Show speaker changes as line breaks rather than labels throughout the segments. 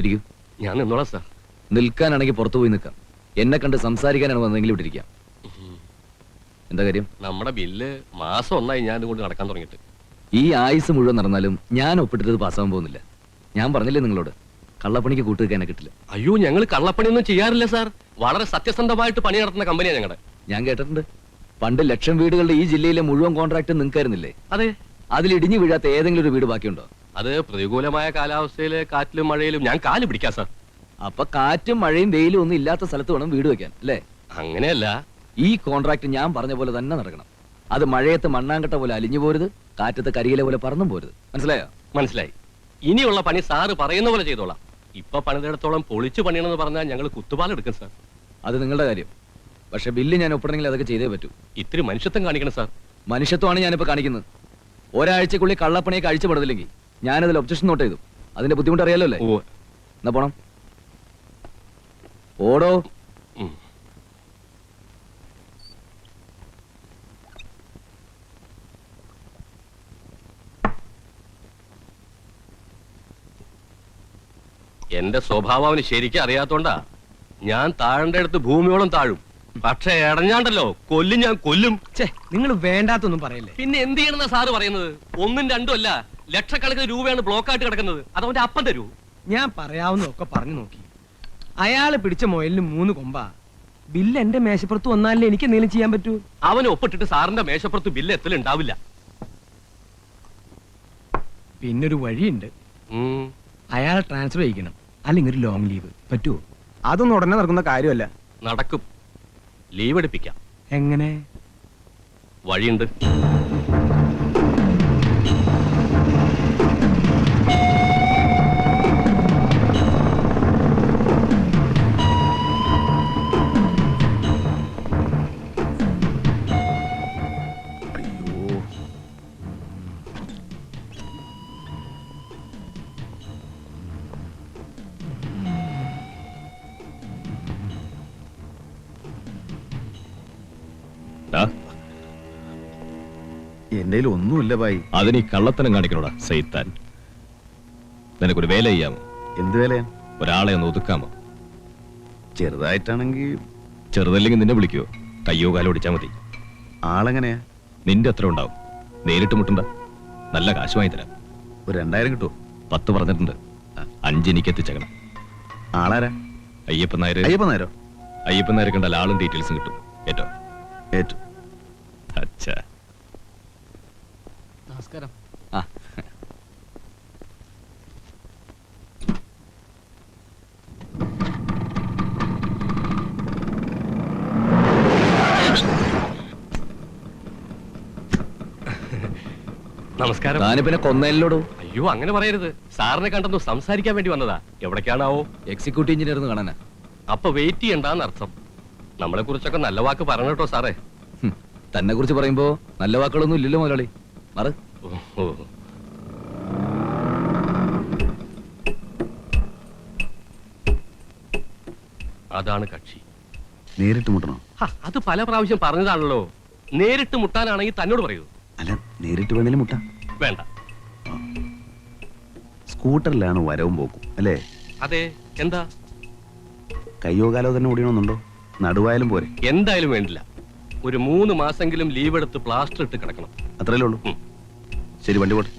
ഇരിക്കൂ.
ഞാൻ നിന്നോളാം സാർ.
നിൽക്കാനാണെങ്കിൽ പുറത്തു പോയി നിൽക്കാം. എന്നെ കണ്ട് സംസാരിക്കാനാണ് വന്നെങ്കിലും ഇവിടെ ഇരിക്കാം. എന്താ കാര്യം?
നമ്മുടെ ബില്ല് മാസം ഒന്നായി ഞാൻ കൊണ്ട് നടക്കാൻ തുടങ്ങിയിട്ട്.
ഈ ആയുസ് മുഴുവൻ നടന്നാലും ഞാൻ ഒപ്പിട്ടത് പാസ്സാവാൻ പോകുന്നില്ല. ഞാൻ പറഞ്ഞില്ലേ നിങ്ങളോട്, കള്ളപ്പണിക്ക് കൂട്ടുവെക്കാനെ കിട്ടില്ല.
അയ്യോ, ഞങ്ങൾ കള്ളപ്പണിയൊന്നും ചെയ്യാറില്ല സാർ. വളരെ സത്യസന്ധമായിട്ട് പണി നടത്തുന്ന കമ്പനിയാണ് ഞങ്ങളുടെ.
ഞാൻ കേട്ടിട്ടുണ്ട്, പണ്ട് ലക്ഷം വീടുകളുടെ ഈ ജില്ലയിലെ മുഴുവൻ കോൺട്രാക്ട് നിങ്ങൾക്കായിരുന്നില്ലേ?
അതെ.
അതിൽ ഇടിഞ്ഞു വീഴാത്ത ഏതെങ്കിലും ഒരു വീട് ബാക്കിയുണ്ടോ?
അത് പ്രതികൂലമായ കാലാവസ്ഥയില് കാറ്റിലും മഴയിലും ഞാൻ കാല് പിടിക്കാം സാർ.
അപ്പൊ കാറ്റും മഴയും വെയിലും ഒന്നും ഇല്ലാത്ത സ്ഥലത്ത് വേണം വീട് വെക്കാൻ, അല്ലേ?
അങ്ങനെയല്ല.
ഈ കോൺട്രാക്ട് ഞാൻ പറഞ്ഞ പോലെ തന്നെ നടക്കണം. അത് മഴയത്ത് മണ്ണാങ്കട്ട പോലെ അലിഞ്ഞു പോരുത്, കാറ്റത്ത് കരിയില പോലെ പറന്നും പോരുത്. മനസ്സിലായോ?
മനസ്സിലായി. ഇനിയുള്ള പണി സാറ് പറയുന്ന പോലെ ചെയ്തോളാം. ഇപ്പൊ പണിതെടുത്തോളം പൊളിച്ചു പണിയണമെന്ന് പറഞ്ഞാൽ ഞങ്ങൾ കുത്തുപാലെടുക്കും സാർ.
അത് നിങ്ങളുടെ കാര്യം. പക്ഷെ ബില്ല് ഞാൻ ഒപ്പിടണമെങ്കിൽ അതൊക്കെ ചെയ്തേ പറ്റൂ.
ഇത്തിരി മനുഷ്യത്വം കാണിക്കണം സാർ.
മനുഷ്യത്വമാണ് ഞാനിപ്പോ കാണിക്കുന്നത്. ഒരാഴ്ചക്കുള്ളിൽ കള്ളപ്പണിയൊക്കെ അഴിച്ചുപെടുന്നില്ലെങ്കിൽ ഞാനതിൽ ഒബ്ജക്ഷൻ നോട്ട് ചെയ്തു. അതിന്റെ ബുദ്ധിമുട്ട് അറിയാലോ അല്ലേ? എന്നാ പോണം. ഓടോ.
എന്റെ സ്വഭാവം അവന് ശരിക്കും അറിയാത്തോണ്ടാ. ഞാൻ താഴേണ്ട അടുത്ത് ഭൂമിയോളം താഴും. പക്ഷെ ഇടഞ്ഞാണ്ടല്ലോ കൊല്ലും, ഞാൻ കൊല്ലും.
നിങ്ങൾ വേണ്ടാത്തൊന്നും പറയല്ലേ.
പിന്നെ എന്ത് ചെയ്യണമെന്നാ സാറ് പറയുന്നത്? ഒന്നും രണ്ടും അല്ല, ലക്ഷക്കണക്കിന് രൂപയാണ് ബ്ലോക്കായിട്ട് കിടക്കുന്നത്. അതവന്റെ അപ്പം തരൂ.
ഞാൻ പറയാവുന്നതൊക്കെ പറഞ്ഞു നോക്കി. അയാള് പിടിച്ച മുയലിന് 3 കൊമ്പാ. ബില്ല് എന്റെ മേശപ്പുറത്ത് വന്നാലേ എനിക്ക് എന്തെങ്കിലും ചെയ്യാൻ പറ്റൂ.
അവനെ ഒപ്പിട്ടിട്ട് സാറിന്റെ മേശപ്പുറത്ത് ബില്ല് എത്തലുണ്ടാവില്ല.
പിന്നൊരു വഴിയുണ്ട്. അയാളെ ട്രാൻസ്ഫർ ചെയ്യിക്കണം, അല്ലെങ്കിൽ ഒരു ലോങ് ലീവ്. പറ്റുമോ?
അതൊന്നും ഉടനെ നടക്കുന്ന കാര്യമല്ല.
നടക്കും. ലീവ് എടുപ്പിക്കാം.
എങ്ങനെ?
വഴിയുണ്ട്.
എന്റെ ഒന്നുമില്ല ഭായി.
അതിന് ഈ കള്ളത്തനം കാണിക്കണോടാ സൈത്താൻ. നിനക്കൊരു വേല ചെയ്യാമോ?
എന്ത് വേലയാ?
ഒരാളെ ഒന്ന് ഒതുക്കാമോ?
ചെറുതായിട്ടാണെങ്കിൽ.
ചെറുതല്ലെങ്കിൽ നിന്നെ വിളിക്കുവോ? കയ്യോ കാലോ ഓടിച്ചാ മതി.
ആളെങ്ങനെയാ?
നിന്റെ എത്ര ഉണ്ടാവും? നേരിട്ട് മുട്ടണ്ട, നല്ല കാശ് വാങ്ങി തരാം.
ഒരു 2000 കിട്ടുമോ?
10 പറഞ്ഞിട്ടുണ്ട്. 5 എനിക്ക് എത്തിച്ചേക്കണം.
ആളാരാ?
അയ്യപ്പൻ നായർ.
അയ്യപ്പൻ നായരോ?
അയ്യപ്പൻ നായർ കണ്ടാൽ ആളും ഡീറ്റെയിൽസും കിട്ടും. ഏറ്റോ?
ഏറ്റു.
അച്ഛാ,
നമസ്കാരം.
നമസ്കാരം.
താനിപ്പിന്നെ കൊന്നല്ലോടോ.
അയ്യോ, അങ്ങനെ പറയരുത്. സാറിനെ കണ്ടെന്നു സംസാരിക്കാൻ വേണ്ടി വന്നതാ. എവിടേക്കാണാവോ?
എക്സിക്യൂട്ടീവ് എഞ്ചിനീയർ എന്ന് കാണാനാ.
അപ്പൊ വെയിറ്റ് ചെയ്യണ്ടെന്ന് അർത്ഥം. നമ്മളെ കുറിച്ചൊക്കെ നല്ല വാക്ക് പറഞ്ഞു കേട്ടോ സാറേ.
തന്നെ കുറിച്ച് പറയുമ്പോ നല്ല വാക്കുകളൊന്നും ഇല്ലല്ലോ മുതലാളി. മാറ്.
അതാണ് കക്ഷി.
നേരിട്ട് മുട്ടണോ?
അത് പല പ്രാവശ്യം പറഞ്ഞതാണല്ലോ. നേരിട്ട് മുട്ടാനാണെങ്കിൽ തന്നോട് പറയൂ.
അല്ല, നേരിട്ട് വേണേലും മുട്ട.
വേണ്ട.
സ്കൂട്ടറിലാണ് വരവും പോക്കും അല്ലേ?
അതെ. എന്താ?
കയ്യോ കാലോ തന്നെ ഓടിയണമെന്നുണ്ടോ? നടുവായാലും പോരെ?
എന്തായാലും വേണ്ടില്ല. ഒരു 3 മാസെങ്കിലും ലീവ് എടുത്ത് പ്ലാസ്റ്റർ ഇട്ട് കിടക്കണം.
അത്രയല്ലേ ഉള്ളൂ? ശരി, വണ്ടി പോട്ടെ.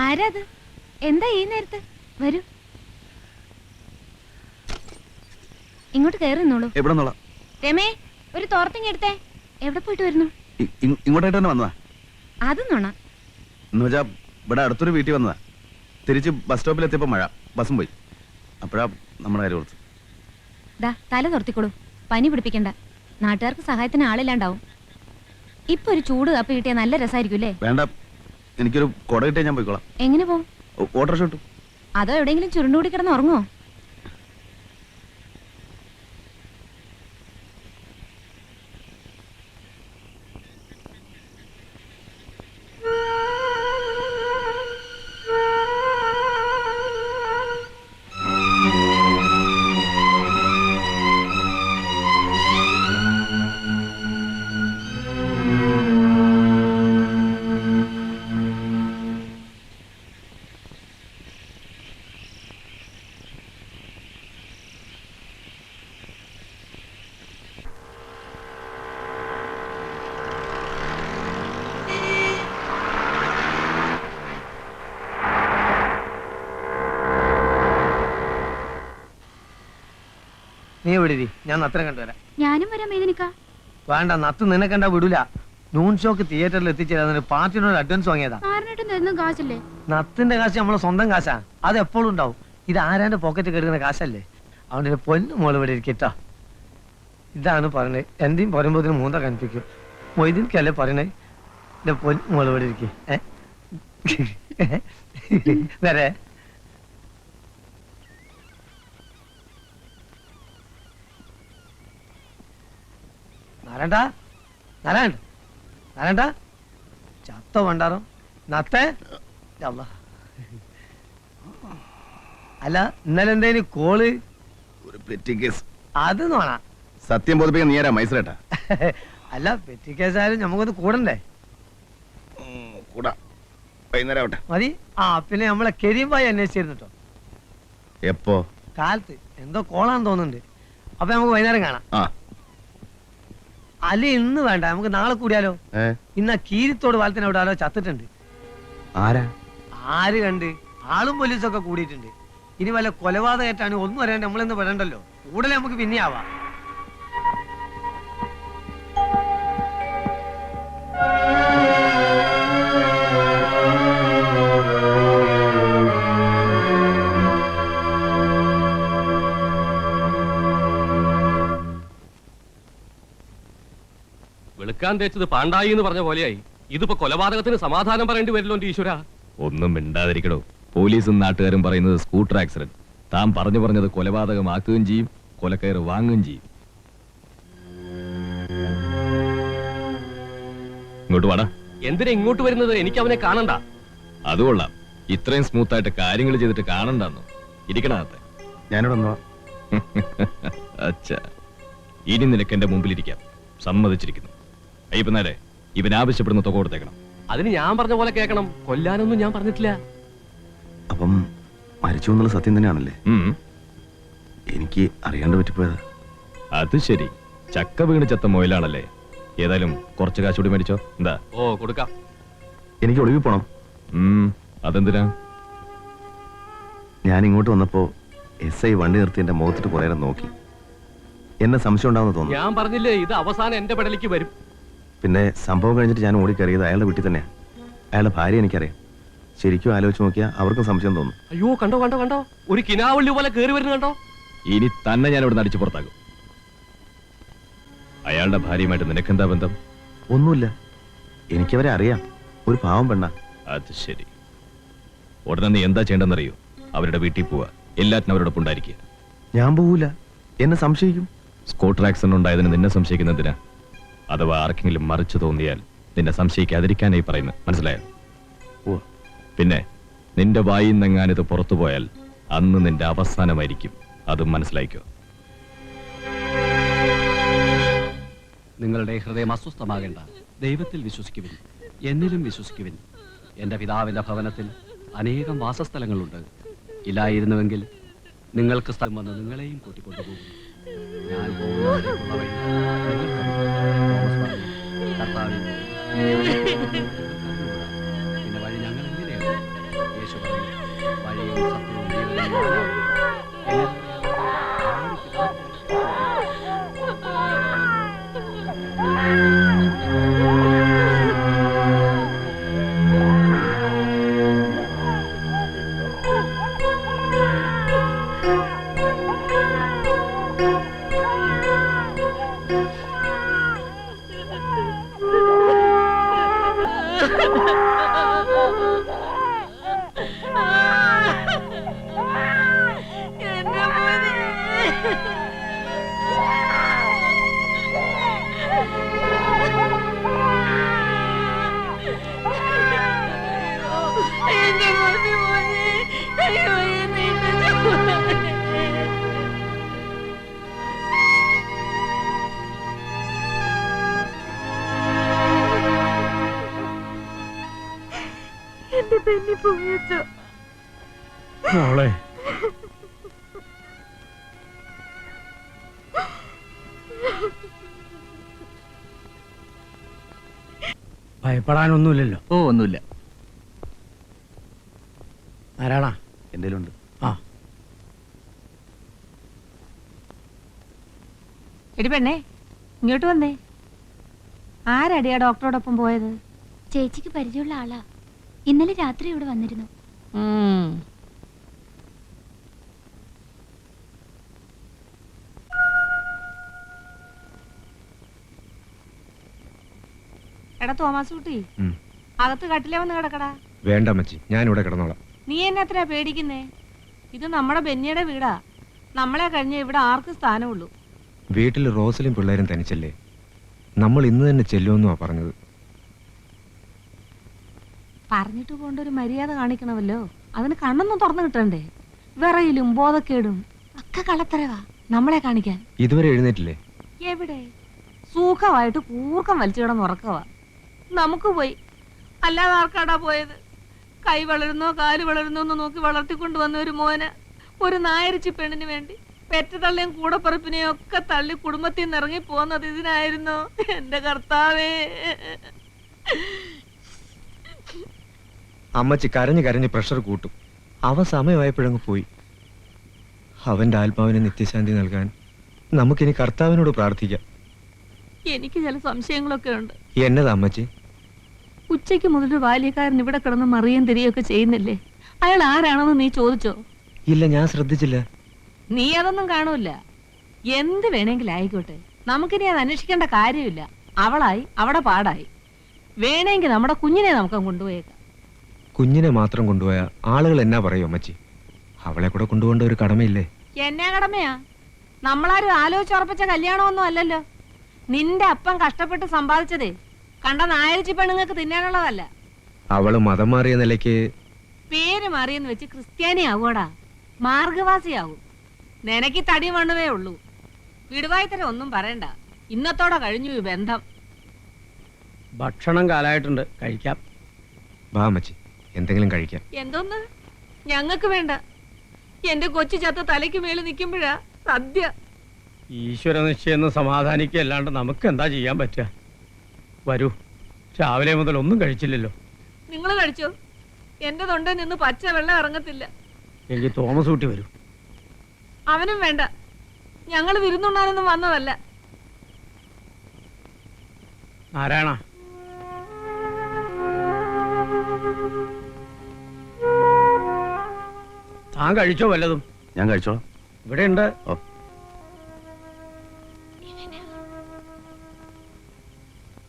ആരാത്? എന്താ ഈ നേരത്ത്? വരൂ, ഇങ്ങോട്ട് കയറുന്നോളൂ.
എവിടെ നിന്നുള്ള
രമേ, ഒരു തോർത്തിങ് എടുത്തേ. എവിടെ പോയിട്ട് വരുന്നു?
ഇങ്ങോട്ടായിട്ട് തന്നെ വന്നതാ.
അത് നോണ.
എന്ന് വെച്ചാ ഇവിടെ അടുത്തൊരു വീട്ടിൽ വന്നതാ. തിരിച്ച് ബസ് സ്റ്റോപ്പിൽ എത്തിയപ്പോ മഴ, ബസ്സും പോയി. അപ്പോഴാ നമ്മുടെ കാര്യം ഓർത്ത്.
ദാ തല തോർത്തിക്കോളൂ, പനി പിടിപ്പിക്കണ്ട. നാട്ടുകാർക്ക് സഹായത്തിന് ആളില്ലാണ്ടാവും. ഇപ്പൊ ഒരു ചൂട് കാപ്പി കിട്ടിയാൽ നല്ല രസമായിരിക്കും അല്ലേ?
വേണ്ട, എനിക്കൊരു കുട കിട്ടിയാൽ ഞാൻ പോയിക്കോളാം.
എങ്ങനെ പോവും?
ഓട്ടോറിക്ഷ കിട്ടും.
അതോ എവിടെയെങ്കിലും ചുരുണ്ടുകൂടി കിടന്ന് ഉറങ്ങോ?
നീ എവിടെ ഇരി, ഞാൻ നത്തനെ കണ്ടുവരാം.
ഞാനും വരാം മേദിനിക്ക.
വേണ്ട, നത്ത് നിന്നെ കണ്ടാ വിടൂല. നൂൺ ഷോക്ക് തിയേറ്ററിൽ എത്തിച്ചേരാൻ പാർട്ടിനോട് അഡ്വാൻസ് വാങ്ങിയതാ.
കാശല്ലേ?
നത്തിന്റെ കാശ് നമ്മളെ സ്വന്തം കാശാ, അത് എപ്പോഴും ഉണ്ടാവും. ഇത് ആരാന്റെ പോക്കറ്റ് കെടുക്കുന്ന കാശല്ലേ. അവന്റെ പൊന്നു മോള് ഇവിടെ ഇരിക്കട്ടോ. ഇതാണ് പറഞ്ഞത്, എന്റെയും പറയുമ്പോതിന് മൂന്ന കണിപ്പിക്കും. മൊയ്തീൻക്കല്ലേ പറയണേ, എന്റെ പൊന്നു മോള് ഇവിടെ ഇരിക്കേ. വരെ നാരായണ്ട, നാരായണ്ട, നാരായണ്ട, ചത്ത വേണ്ടാറോ നത്തേ. അല്ല, ഇന്നലെ എന്തേന് കോള്?
ഒരു പെറ്റി കേസ്.
അത് നോണ.
സത്യം ബോധിപ്പിക്കാൻ നീ ആരാ മൈസൂരേട്ടാ?
അല്ല, പെറ്റി കേസായാലും നമുക്കൊന്ന് കൂടണ്ടേ?
കൂടാ, വൈകുന്നേരം ആവട്ടെ.
മതി. ആ പിന്നെ നമ്മളെ കരീംബായി അന്വേഷിച്ചിരുന്നു കേട്ടോ.
എപ്പോ?
കാലത്ത് എന്തോ കോളാന്ന് തോന്നുന്നുണ്ട്. അപ്പൊ നമുക്ക് വൈകുന്നേരം കാണാം.
ആ,
അല്ല ഇന്ന് വേണ്ട, നമുക്ക് നാളെ കൂടിയാലോ? ഇന്ന് കീരിത്തോട് വാലത്തിന് അവിടെ ആരോ ചത്തിട്ടുണ്ട്.
ആരാ?
ആര് കണ്ട്? ആളും പോലീസൊക്കെ കൂടിയിട്ടുണ്ട്. ഇനി വല്ല കൊലപാതകമായിട്ടാണ് ഒന്നും അറിയാണ്ട് നമ്മളെന്ന് പറയണ്ടല്ലോ. കൂടുതൽ നമുക്ക് പിന്നെ ആവാം.
വെളുക്കാൻ തേച്ചത് പാണ്ടായി എന്ന് പറഞ്ഞ പോലെയായി. ഇതിപ്പോ കൊലപാതകത്തിന് സമാധാനം പറയേണ്ടി വരില്ലോ എന്റെ ഈശ്വര.
ഒന്നും മിണ്ടാതിരിക്കടോ. പോലീസും നാട്ടുകാരും പറയുന്നത് സ്കൂട്ടർ ആക്സിഡന്റ്. താൻ പറഞ്ഞത് കൊലപാതകമാക്കുകയും ചെയ്യും, കൊലക്കയറ് വാങ്ങുകയും ചെയ്യും. ഇങ്ങോട്ട് വാടാ.
എന്തിനാ ഇങ്ങോട്ട് വരുന്നത്? എനിക്ക് അവനെ കാണണ്ട.
അതുകൊള്ളാം, ഇത്രയും സ്മൂത്ത് ആയിട്ട് കാര്യങ്ങൾ ചെയ്തിട്ട് കാണണ്ടെന്നോ? ഇരിക്കണത്തെ.
ഞാനിവിടെ വന്നോ?
അച്ഛാ, ഇനി നിനക്ക് എന്റെ മുമ്പിലിരിക്കാം. സമ്മതിച്ചിരിക്കുന്നു. അയ്യപ്പനാരെ, ഇവൻ ആവശ്യപ്പെടുന്ന തുക കൊടുത്തേക്കണം.
അതിന് ഞാൻ പറഞ്ഞ പോലെ കേൾക്കണം. കൊല്ലാനൊന്നും ഞാൻ പറഞ്ഞിട്ടില്ല.
അപ്പം മരിച്ചു എന്നുള്ള സത്യം തന്നെയാണല്ലേ? എനിക്ക് അറിയാണ്ട് പറ്റിപ്പോയതാ.
അത് ശരി, ചക്ക വീണ് ചത്ത മൊയിലാണല്ലേ. ഏതായാലും കുറച്ച് കാശുകൂടി മേടിച്ചോ. എന്താ?
ഓ, കൊടുക്കാം.
എനിക്ക് ഒളിവിൽ പോണം.
അതെന്തിനാ?
ഞാൻ ഇങ്ങോട്ട് വന്നപ്പോ SI വണ്ടി നിർത്തി എന്റെ മുഖത്തിട്ട് കുറെ നേരം നോക്കി. എന്നെ സംശയം ഉണ്ടാവുന്ന തോന്നുന്നു.
ഞാൻ പറഞ്ഞില്ലേ, ഇത് അവസാനം എന്റെ പെടലേക്ക് വരും.
പിന്നെ സംഭവം കഴിഞ്ഞിട്ട് ഞാൻ ഓടിക്കറിയത് അയാളുടെ വീട്ടിൽ തന്നെയാണ്. അയാളുടെ ഭാര്യ എനിക്കറിയാം. ശരിക്കും ആലോചിച്ച് നോക്കിയാൽ അവർക്കും സംശയം തോന്നും.
അയ്യോ, കണ്ടോ കണ്ടോ കണ്ടോ, ഒരു കിനാവള്ളി പോലെ കേറി വരുന്നു കണ്ടോ.
ഇനി തന്നെ ഞാൻ ഇവിടെ അടിച്ചു പുറത്താക്കും. അയാളുടെ ഭാര്യയുമായിട്ട് നിനക്കെന്താ ബന്ധം?
ഒന്നുമില്ല, എനിക്കവരെ അറിയാം. ഒരു പാവം പെണ്ണ.
അത് ശരി. ഉടനെ നീ എന്താ ചെയ്യേണ്ടെന്നറിയോ? അവരുടെ വീട്ടിൽ പോവാ, എല്ലാറ്റിനും അവരോടൊപ്പം ഉണ്ടായിരിക്കുക.
ഞാൻ പോവൂല, എന്നെ സംശയിക്കും.
സ്കൂട്ടർ ആക്സിഡന്റ് ഉണ്ടായതിന് നിന്നെ സംശയിക്കുന്നതിനാ? അഥവാ ആർക്കെങ്കിലും മറിച്ചു തോന്നിയാൽ നിന്നെ സംശയിക്കാതിരിക്കാനായി പറയുന്നത്, മനസ്സിലായോ?
ഓ,
പിന്നെ നിന്റെ വായിൽ നിന്നെങ്ങാനിത് പുറത്തു പോയാൽ അന്ന് നിന്റെ അവസാനമായിരിക്കും. അതും മനസ്സിലായിക്കോ.
നിങ്ങളുടെ ഹൃദയം അസ്വസ്ഥമാകേണ്ട. ദൈവത്തിൽ വിശ്വസിക്കുവിൻ, എന്നിലും വിശ്വസിക്കുവിൻ. എൻ്റെ പിതാവിൻ്റെ ഭവനത്തിൽ അനേകം വാസസ്ഥലങ്ങളുണ്ട്. ഇല്ലായിരുന്നുവെങ്കിൽ നിങ്ങൾക്ക് സ്ഥലം വന്ന് നിങ്ങളെയും കൂട്ടിക്കൊണ്ടുപോകും. ഞാൻ പോകുന്നതിലേക്കുള്ള വഴി നിങ്ങൾക്കറിയാം. തോമസ് പറഞ്ഞു, കർത്താവേ, പിന്നെ വഴി ഞങ്ങൾ എങ്ങനെയാണ്?
മോളെ ഭയപ്പെടാനൊന്നുമില്ലല്ലോ.
ഓ ഒന്നുമില്ല.
ആരാണാ?
എന്തേലും ഉണ്ട്.
ആ
എടി പെണ്ണേ, ഇങ്ങോട്ട് വന്നേ. ആരടിയാ ഡോക്ടറോടൊപ്പം പോയത്?
ചേച്ചിക്ക് പരിചയമുള്ള ആളാ. ഇന്നലെ രാത്രി ഇവിടെ വന്നിരുന്നു.
എടാ തോമാസ് കുട്ടി, അകത്ത് കട്ടിലേ വന്ന് കിടക്കടാ.
വേണ്ട അമ്മച്ചി, ഞാൻ ഇവിടെ കിടന്നോളാം.
നീ എന്നെ അത്ര പേടിക്കുന്നേ? ഇത് നമ്മുടെ ബെന്നിയുടെ വീടാ. നമ്മളെ കഴിഞ്ഞ ഇവിടെ ആർക്ക് സ്ഥാനമുള്ളൂ.
വീട്ടിൽ റോസലും പിള്ളേരും തനിച്ചല്ലേ? നമ്മൾ ഇന്ന് തന്നെ ചെല്ലുമെന്നുവാ പറഞ്ഞത്.
പറഞ്ഞിട്ട് പോണ്ട ഒരു മര്യാദ കാണിക്കണമല്ലോ. അതിന് കണ്ണൊന്നും തുറന്നു കിട്ടണ്ടേ? വിറയിലും ബോധക്കേടും ഒക്കെ കളത്തരവാ നമ്മളെ കാണിക്കാൻ.
ഇതുവരെ എഴുന്നേറ്റില്ലേ?
എവിടെ? സുഖമായിട്ട് കൂർക്കം വലിച്ചു കിടന്ന് ഉറക്കവാ. നമുക്ക് പോയി, അല്ലാതെ ആർക്കാടാ പോയത്? കൈ വളരുന്നോ കാല് വളരുന്നോ എന്ന് നോക്കി വളർത്തിക്കൊണ്ടുവന്ന ഒരു മോന്, ഒരു നായരിച്ചു പെണ്ണിന് വേണ്ടി പെറ്റതള്ളിയും കൂടപ്പറപ്പിനെയും ഒക്കെ തള്ളി കുടുംബത്തിൽ നിന്ന് ഇറങ്ങി പോകുന്നത് ഇതിനായിരുന്നോ? എന്റെ കർത്താവേ!
അമ്മച്ചി കരഞ്ഞ് കരഞ്ഞ് പ്രഷർ കൂട്ടും. അവൻ സമയമായപ്പോഴങ്ങ് പോയി. അവന്റെ ആത്മാവിന് നിത്യശാന്തി നൽകാൻ നമുക്കിനി കർത്താവിനോട് പ്രാർത്ഥിക്കാം.
എനിക്ക് ചില സംശയങ്ങളൊക്കെ ഉണ്ട്.
എന്നതാ അമ്മച്ചി?
ഉച്ചയ്ക്ക് മുതൽ ബാല്യക്കാരൻ ഇവിടെ കിടന്ന് മറിയും തിരിയൊക്കെ ചെയ്യുന്നില്ലേ? അയാൾ ആരാണെന്ന് നീ ചോദിച്ചോ?
ഇല്ല, ഞാൻ ശ്രദ്ധിച്ചില്ല.
നീ അതൊന്നും കാണൂല. എന്ത് വേണമെങ്കിലും ആയിക്കോട്ടെ, നമുക്കിനി അത് അന്വേഷിക്കേണ്ട കാര്യമില്ല. അവളായി അവിടെ പാടായി. വേണമെങ്കിൽ നമ്മുടെ കുഞ്ഞിനെ നമുക്ക് കൊണ്ടുപോയേക്കാം.
കുഞ്ഞിനെ മാത്രം കൊണ്ടുപോയ ആളുകൾ എന്നാ പറയും അമ്മച്ചി? അവളെ കൂടെ കൊണ്ടുപോകേണ്ട ഒരു കടമയില്ലേ?
എന്നാ കടമയാ? നമ്മളാരും ആലോചിച്ചുറപ്പിച്ച കല്യാണമൊന്നും അല്ലല്ലോ. നിന്റെ അപ്പൻ കഷ്ടപ്പെട്ട് സമ്പാദിച്ചതേ കണ്ട നായരിച്ചി പെണ്ണുങ്ങൾക്ക് തിന്നാനുള്ളതല്ല.
അവള് മതം മാറിയ നിലയ്ക്ക്
പേര് മാറിയെന്ന് വെച്ച് ക്രിസ്ത്യാനി ആവൂടാ, മാർഗവാസിയാവും. നിനക്ക് തടി മണ്ണുവേ ഉള്ളൂ. വിടുവായിത്തരം ഒന്നും പറയണ്ട. ഇന്നത്തോടെ കഴിഞ്ഞു ഈ ബന്ധം.
ഭക്ഷണം കാലായിട്ടുണ്ട്, കഴിക്കാം.
വാ അമ്മച്ചി, എന്തെങ്കിലും കഴിക്കാം.
എന്തോന്ന്? ഞങ്ങൾക്ക് വേണ്ട. എന്റെ കൊച്ചു ചത്ത തലയ്ക്ക് മേളിൽ നിൽക്കുമ്പോഴാ സദ്യ.
ഈശ്വര നിശ്ചയെന്ന് സമാധാനിക്കല്ലാണ്ട് നമുക്ക് എന്താ ചെയ്യാൻ പറ്റുക? വരൂ, രാവിലെ മുതൽ ഒന്നും കഴിച്ചില്ലല്ലോ.
നിങ്ങൾ കഴിച്ചോ? എന്റെ തൊണ്ടേ നിന്ന് പച്ച വെള്ളം ഇറങ്ങത്തില്ല.
എനിക്ക് തോമസ് ഊട്ടി വരൂ.
അവനും വേണ്ട. ഞങ്ങൾ വിരുന്നുണ്ണാനൊന്നും വന്നതല്ല.
നാരായണ, താൻ കഴിച്ചോ വല്ലതും?
ഞാൻ കഴിച്ചോളാം.
ഇവിടെ ഉണ്ട്.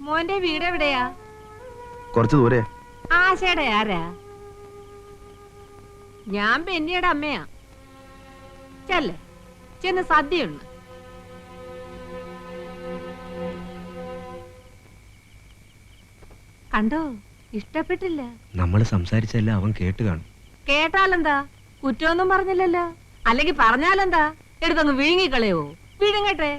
മോന്റെ വീട് എവിടെയാ?
കുറച്ച് ദൂരെ.
ആശയുടെ ആരാ? ഞാൻ ബെന്നിയുടെ അമ്മയാ. ചെല്ലേ, ചെന്ന് സദ്യയുണ്ട്. കണ്ടോ? ഇഷ്ടപ്പെട്ടില്ല.
നമ്മൾ സംസാരിച്ചല്ല അവൻ കേട്ട് കാണും.
കേട്ടാലെന്താ? കുറ്റമൊന്നും പറഞ്ഞില്ലല്ലോ. അല്ലെങ്കിൽ പറഞ്ഞാലെന്താ? എടുത്തങ്ങ് വിഴുങ്ങിക്കളയോ? വിഴുങ്ങട്ടെ.